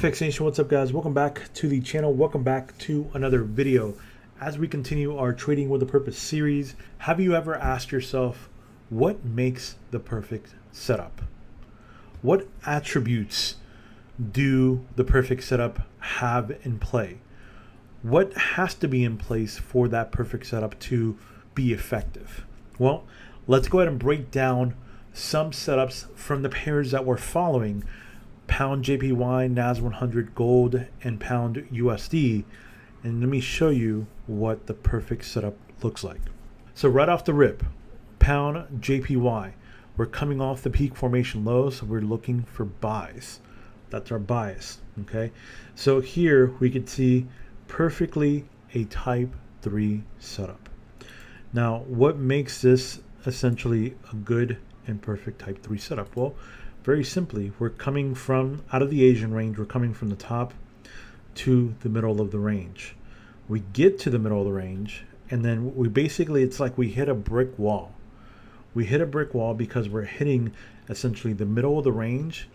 FX Nation, what's up guys? Welcome back to the channel. Welcome back to another video. As we continue our Trading with a Purpose series, have you ever asked yourself, what makes the perfect setup? What attributes do the perfect setup have in play? What has to be in place for that perfect setup to be effective? Well, let's go ahead and break down some setups from the pairs that we're following: pound JPY, NAS 100, gold, and pound USD. And let me show you what the perfect setup looks like. So right off the rip, pound JPY, we're coming off the peak formation low, so we're looking for buys. That's our bias, okay? So here we can see perfectly a type 3 setup. Now, what makes this essentially a good and perfect type 3 setup? Well, very simply, we're coming from out of the Asian range, we're coming from the top to the middle of the range. We get to the middle of the range, and then we basically, it's like we hit a brick wall. We hit a brick wall because we're hitting essentially the middle of the range,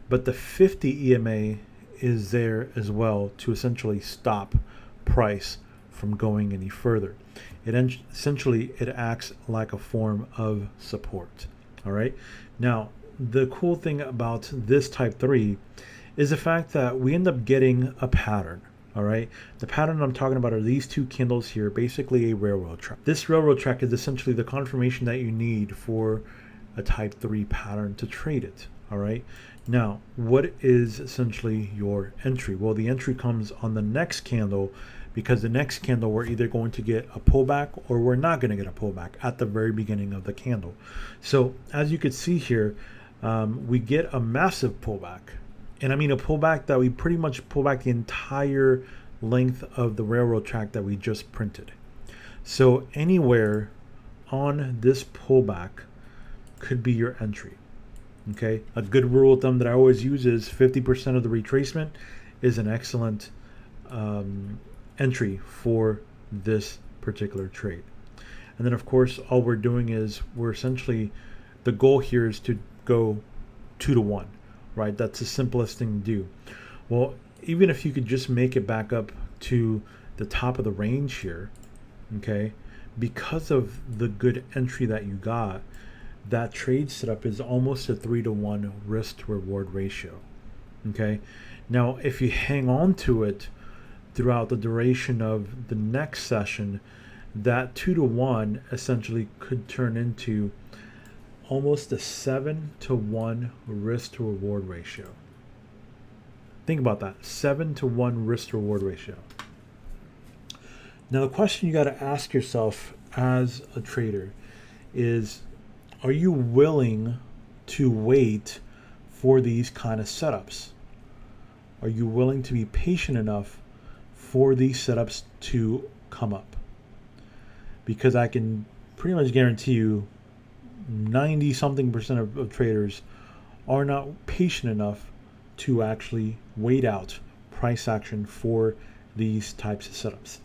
but the 50 EMA is there as well to essentially stop price from going any further. Essentially, it acts like a form of support. All right. Now, the cool thing about this type 3 is the fact that we end up getting a pattern. All right. The pattern I'm talking about are these two candles here, basically a railroad track. This railroad track is essentially the confirmation that you need for a type 3 pattern to trade it. All right. Now, what is essentially your entry? Well, the entry comes on the next candle, because the next candle we're either going to get a pullback or we're not going to get a pullback at the very beginning of the candle. So as you can see here, we get a massive pullback. And I mean a pullback that we pretty much pull back the entire length of the railroad track that we just printed. So anywhere on this pullback could be your entry. Okay, a good rule of thumb that I always use is 50% of the retracement is an excellent entry for this particular trade. And then of course, all we're doing is we're essentially, the goal here is to go 2 to 1, right? That's the simplest thing to do. Well, even if you could just make it back up to the top of the range here, okay, because of the good entry that you got, that trade setup is almost a 3 to 1 risk to reward ratio. Okay, now if you hang on to it throughout the duration of the next session, that 2 to 1 essentially could turn into almost a 7 to 1 risk to reward ratio. Think about that, 7 to 1 risk to reward ratio. Now the question you got to ask yourself as a trader is, are you willing to wait for these kind of setups? Are you willing to be patient enough for these setups to come up? Because I can pretty much guarantee you 90-something% of traders are not patient enough to actually wait out price action for these types of setups.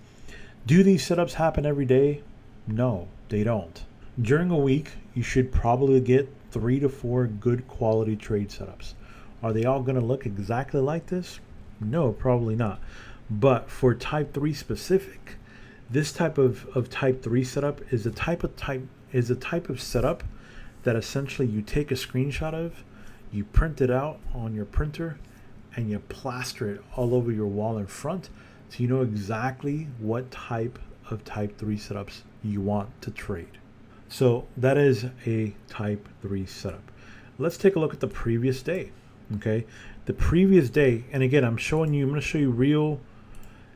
Do these setups happen every day? No, they don't. During a week, you should probably get 3 to 4 good quality trade setups. Are they all going to look exactly like this? No, probably not. But for type 3 specific, this type of type 3 setup is a type of setup that essentially you take a screenshot of, you print it out on your printer, and you plaster it all over your wall in front, so you know exactly what type of type 3 setups you want to trade. So that is a type 3 setup. Let's take a look at the previous day. Okay, the previous day, and again, I'm going to show you real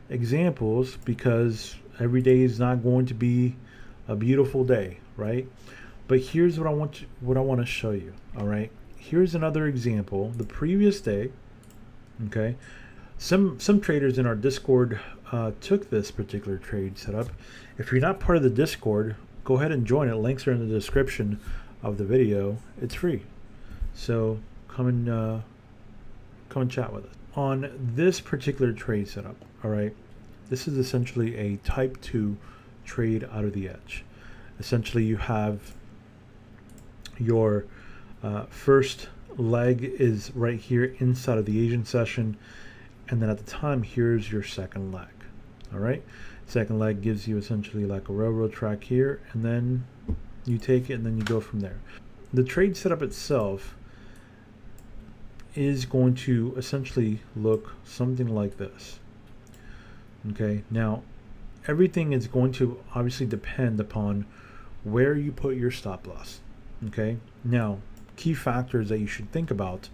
examples because every day is not going to be a beautiful day, right? But here's what I want to show you. All right, here's another example. The previous day, okay, some traders in our Discord took this particular trade setup. If you're not part of the Discord, go ahead and join it. Links are in the description of the video. It's free. So come and chat with us. On this particular trade setup, all right, this is essentially a type 2 trade out of the edge. Essentially, you have your first leg is right here inside of the Asian session. And then at the time, here's your second leg. All right. Second leg gives you essentially like a railroad track here, and then you take it and then you go from there. The trade setup itself is going to essentially look something like this. Okay. Now, everything is going to obviously depend upon where you put your stop loss. Okay. Now, key factors that you should think about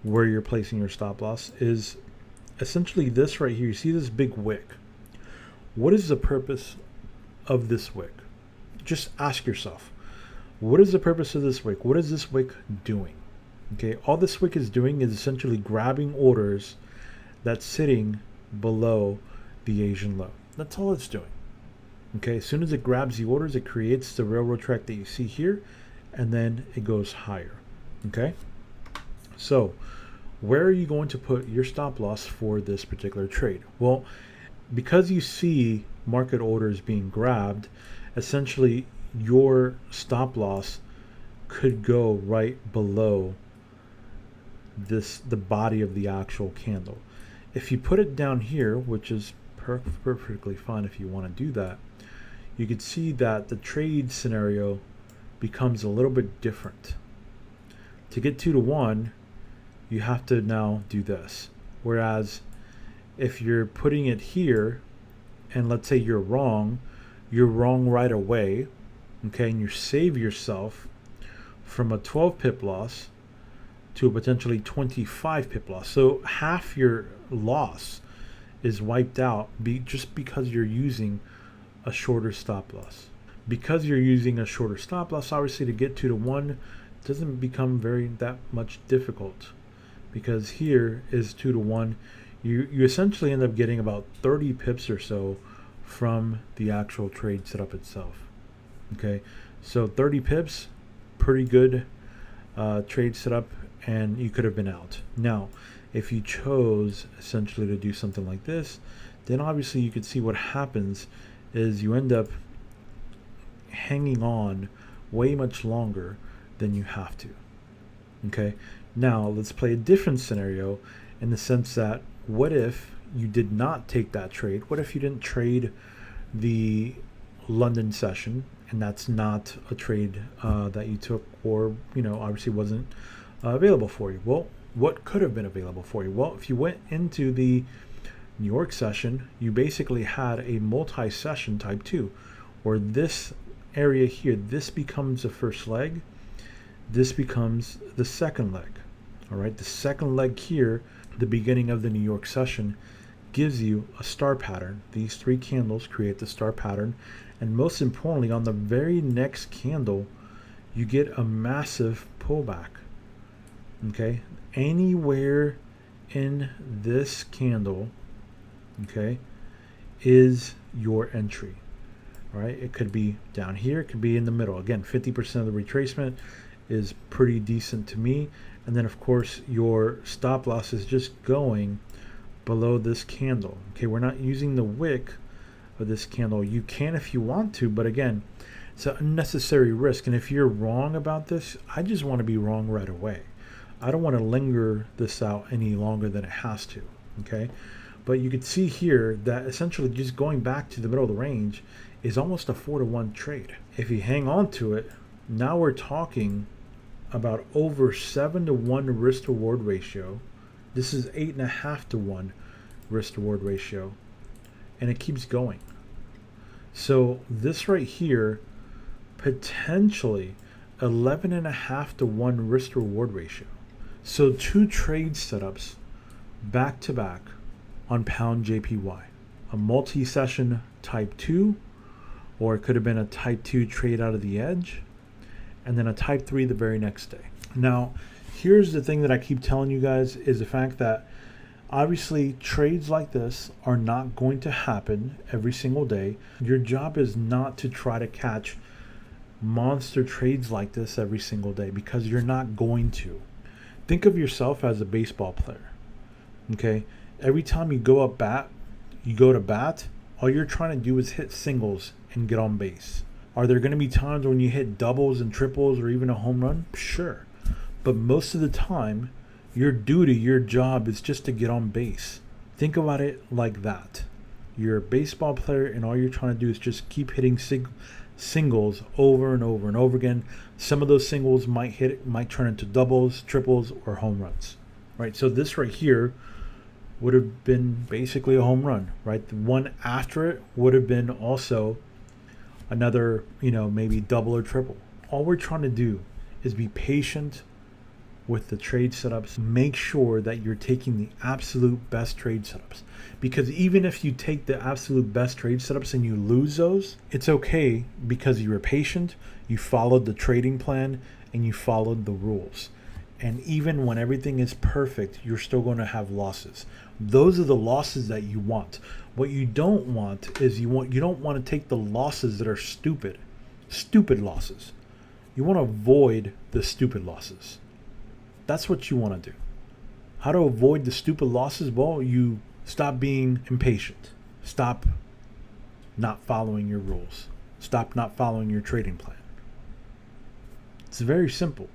where you're placing your stop loss is essentially this right here. You see this big wick. What is the purpose of this wick? Just ask yourself, what is the purpose of this wick? What is this wick doing? Okay, all this wick is doing is essentially grabbing orders that's sitting below the Asian low. That's all it's doing. Okay, as soon as it grabs the orders, it creates the railroad track that you see here, and then it goes higher. Okay, so where are you going to put your stop loss for this particular trade? Well, because you see market orders being grabbed, essentially your stop loss could go right below the body of the actual candle. If you put it down here, which is perfectly fine if you want to do that, you could see that the trade scenario becomes a little bit different. To get 2 to 1, you have to now do this. Whereas if you're putting it here, and let's say you're wrong right away, okay, and you save yourself from a 12 pip loss to a potentially 25 pip loss. So half your loss is wiped out just because you're using a shorter stop loss. Because you're using a shorter stop loss, obviously to get 2 to 1 doesn't become that much difficult, because here is 2 to 1. You essentially end up getting about 30 pips or so from the actual trade setup itself. Okay, so 30 pips, pretty good trade setup, and you could have been out. Now, if you chose essentially to do something like this, then obviously you could see what happens is you end up hanging on way much longer than you have to. Okay, now let's play a different scenario in the sense that, what if you did not take that trade? What if you didn't trade the London session, and that's not a trade that you took, or obviously wasn't available for you? Well, what could have been available for you? Well, if you went into the New York session, you basically had a multi-session type 2, where this area here, this becomes the first leg, this becomes the second leg. All right, the second leg here, the beginning of the New York session, gives you a star pattern. These 3 candles create the star pattern, and most importantly, on the very next candle, you get a massive pullback. Okay, anywhere in this candle, okay, is your entry. All right, it could be down here, it could be in the middle. Again, 50% of the retracement is pretty decent to me. And then of course your stop loss is just going below this candle. Okay, we're not using the wick of this candle. You can if you want to, but again, it's an unnecessary risk. And if you're wrong about this, I just want to be wrong right away. I don't want to linger this out any longer than it has to. Okay, but you can see here that essentially just going back to the middle of the range is almost a 4 to 1 trade. If you hang on to it, now we're talking about over 7 to 1 risk to reward ratio. This is 8.5 to 1 risk to reward ratio, and it keeps going. So this right here, potentially 11.5 to 1 risk to reward ratio. So 2 trade setups back to back on pound JPY, a multi-session type 2, or it could have been a type 2 trade out of the edge, and then a type 3 the very next day. Now, here's the thing that I keep telling you guys, is the fact that obviously trades like this are not going to happen every single day. Your job is not to try to catch monster trades like this every single day, because you're not going to. Think of yourself as a baseball player. Okay? Every time you go to bat, all you're trying to do is hit singles and get on base. Are there going to be times when you hit doubles and triples or even a home run? Sure. But most of the time, your duty, your job is just to get on base. Think about it like that. You're a baseball player, and all you're trying to do is just keep hitting singles over and over and over again. Some of those singles might turn into doubles, triples, or home runs, right? So this right here would have been basically a home run, right? The one after it would have been also another, maybe double or triple. All we're trying to do is be patient with the trade setups. Make sure that you're taking the absolute best trade setups, because even if you take the absolute best trade setups and you lose those, it's okay, because you were patient, you followed the trading plan, and you followed the rules. And even when everything is perfect, you're still going to have losses. Those are the losses that you want. What you don't want is you don't want to take the losses that are stupid losses. You want to avoid the stupid losses. That's what you want to do. How to avoid the stupid losses? Well, you stop being impatient. Stop not following your rules. Stop not following your trading plan. It's very simple.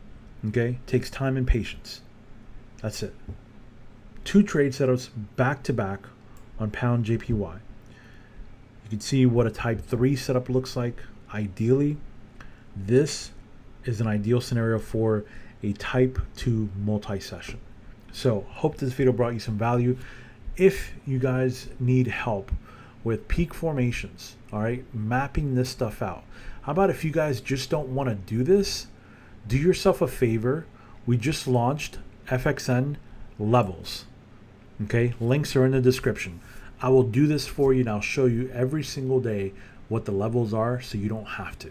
Okay? Takes time and patience. That's it. 2 trade setups back to back on pound JPY. You can see what a type 3 setup looks like. Ideally, this is an ideal scenario for a type 2 multi-session. So hope this video brought you some value. If you guys need help with peak formations, all right, mapping this stuff out, how about if you guys just don't want to do this, do yourself a favor. We just launched FXN levels. Okay, links are in the description. I will do this for you, and I'll show you every single day what the levels are, so you don't have to.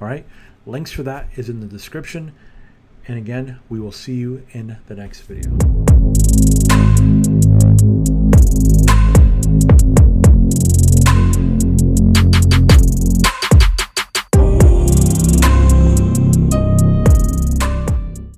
All right, links for that is in the description. And again, we will see you in the next video.